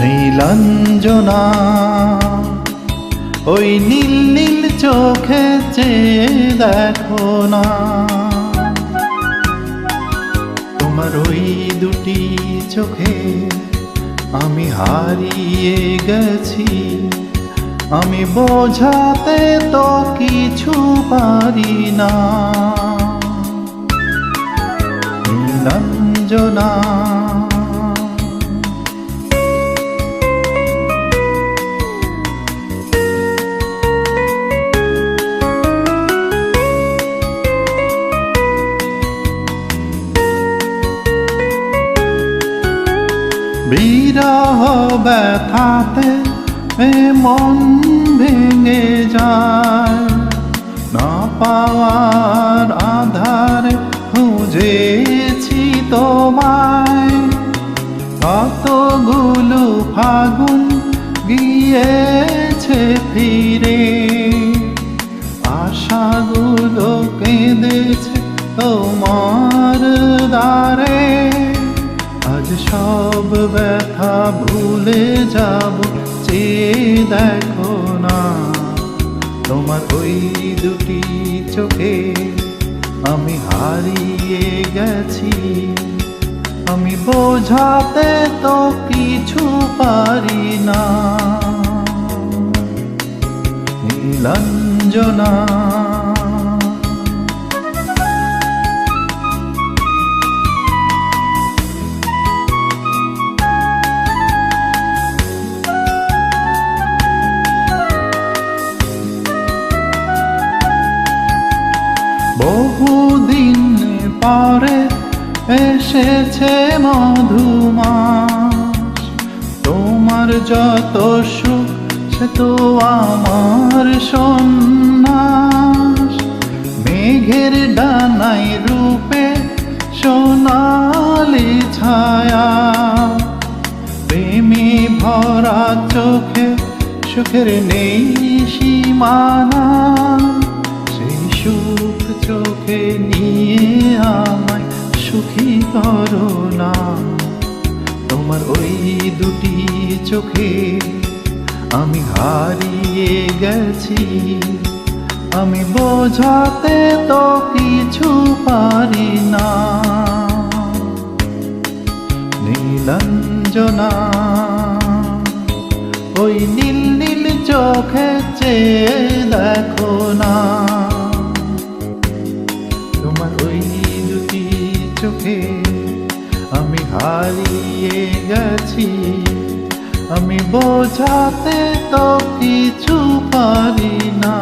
নীলাঞ্জনা ওই নীল নীল চোখে চেয়ে দেখো না, তোমার ওই দুটি চোখে আমি হারিয়ে গেছি। আমি বোঝাতে তো কিছু পারি না। নীলাঞ্জনা বিরহ ব্যথাতে এ মন ভেঙে যায়, না পাওয়ার আধারে খুঁজেছি তোমায়। কতগুলো ফাগুন গিয়েছে ফিরে, আশাগুলো কেঁদেছে তোমার দ্বারে। আজ সব ব্যথা ভুলে যাব, চেয়ে দেখো না, তোমার ওই দুটি চোখে আমি হারিয়ে গেছি। আমি বোঝাতে তো কিছু পারি না। নীলাঞ্জনা বহুদিন পরে এসেছে মধুমাস, তোমার যত সুখ সে তো আমার সন্ন্যাস। মেঘের ডানায় রূপে সোনালি ছায়া, প্রেমে ভরা চোখে সুখের নেই সীমানা। সেই সুখ চোখে নিয়ে আমায় সুখী করো না, তোমার ওই দুটি চোখে আমি হারিয়ে গেছি। আমি বোঝাতে তো কিছু পারি না। নীলাঞ্জনা ওই নীল নীল চোখে চেয়ে দেখো না, তোমার ওই দুটি চোখে আমি হারিয়ে গেছি। আমি বোঝাতে তো কিছু পারি না।